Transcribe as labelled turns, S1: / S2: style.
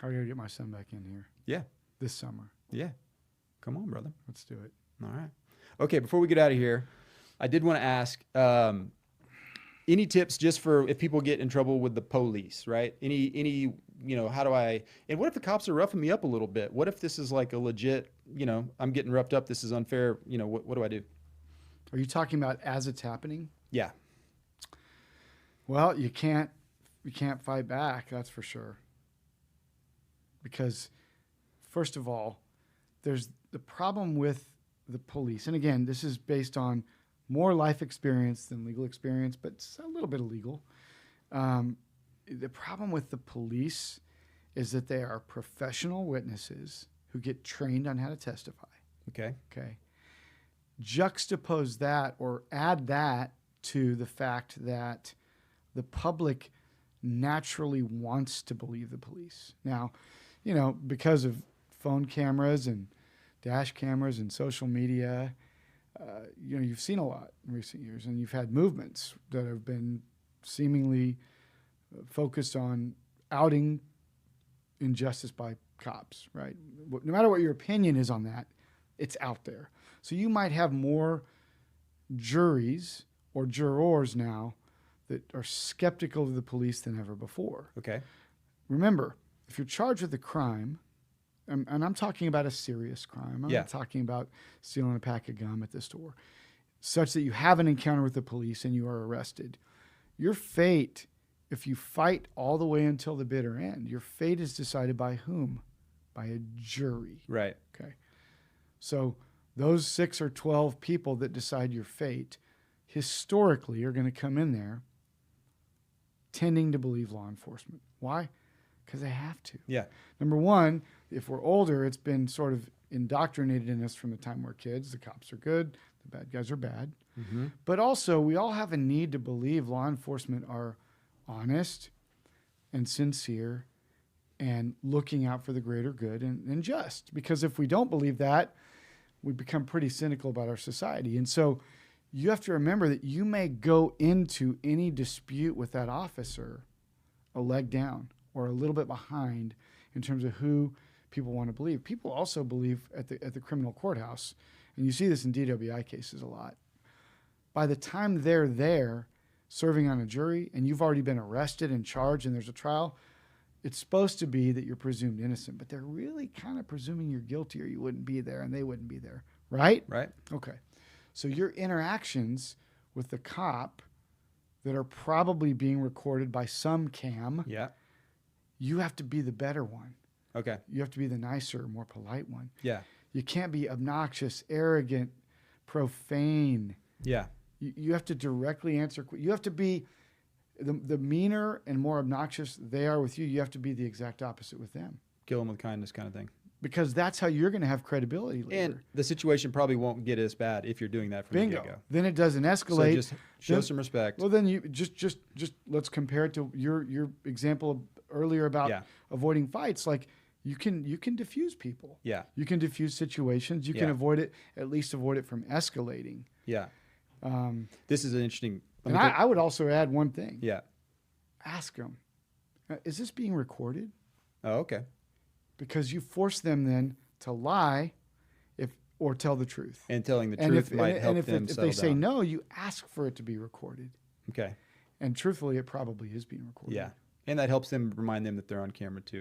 S1: I gotta get my son back in here
S2: Yeah.
S1: this summer.
S2: Yeah. Come on, brother.
S1: Let's do it.
S2: All right. Okay. Before we get out of here, I did want to ask, any tips just for if people get in trouble with the police, right? Any, how do and what if the cops are roughing me up a little bit? What if this is like a legit, I'm getting roughed up. This is unfair. What do I do?
S1: Are you talking about as it's happening?
S2: Yeah.
S1: Well, you can't fight back, that's for sure. Because first of all, there's the problem with the police. And again, this is based on more life experience than legal experience, but it's a little bit of legal. The problem with the police is that they are professional witnesses who get trained on how to testify.
S2: Okay.
S1: Okay. Juxtapose that or add that to the fact that the public naturally wants to believe the police. Now, because of phone cameras and dash cameras and social media, you've seen a lot in recent years, and you've had movements that have been seemingly focused on outing injustice by cops, right? No matter what your opinion is on that, it's out there. So you might have more juries or jurors now that are skeptical of the police than ever before.
S2: Okay.
S1: Remember, if you're charged with a crime, and I'm talking about a serious crime, I'm not talking about stealing a pack of gum at the store, such that you have an encounter with the police and you are arrested, your fate, if you fight all the way until the bitter end, your fate is decided by whom? By a jury.
S2: Right.
S1: Okay. So those 6 or 12 people that decide your fate historically are going to come in there tending to believe law enforcement. Why? Because they have to.
S2: Yeah.
S1: Number one, if we're older, it's been sort of indoctrinated in us from the time we're kids. The cops are good, the bad guys are bad.
S2: Mm-hmm.
S1: But also, we all have a need to believe law enforcement are honest and sincere and looking out for the greater good and just. Because if we don't believe that, we become pretty cynical about our society. And so you have to remember that you may go into any dispute with that officer a leg down or a little bit behind in terms of who people want to believe. People also believe at the criminal courthouse, and you see this in DWI cases a lot. By the time they're there serving on a jury and you've already been arrested and charged and there's a trial, it's supposed to be that you're presumed innocent, but they're really kind of presuming you're guilty or you wouldn't be there and they wouldn't be there, right?
S2: Right.
S1: Okay. So your interactions with the cop that are probably being recorded by some cam,
S2: Yeah.
S1: you have to be the better one.
S2: Okay.
S1: You have to be the nicer, more polite one.
S2: Yeah.
S1: You can't be obnoxious, arrogant, profane.
S2: Yeah.
S1: You have to directly answer. You have to be the meaner and more obnoxious they are with you. You have to be the exact opposite with them.
S2: Kill them with kindness kind of thing.
S1: Because that's how you're going to have credibility later.
S2: And the situation probably won't get as bad if you're doing that from the
S1: Bingo.
S2: get-go.
S1: Then it doesn't escalate.
S2: So just show some respect.
S1: Well, then you just let's compare it to your example earlier about avoiding fights. Like you can diffuse people.
S2: Yeah.
S1: You can diffuse situations. You can avoid it, at least avoid it from escalating.
S2: Yeah. This is an interesting.
S1: And I would also add one thing.
S2: Yeah.
S1: Ask them, is this being recorded?
S2: Oh, okay.
S1: Because you force them then to lie or tell the truth.
S2: And telling the truth might help them
S1: if
S2: settle
S1: they say
S2: down.
S1: no, you ask for it to be recorded.
S2: Okay.
S1: And truthfully, it probably is being recorded.
S2: Yeah. And that helps them remind them that they're on camera too.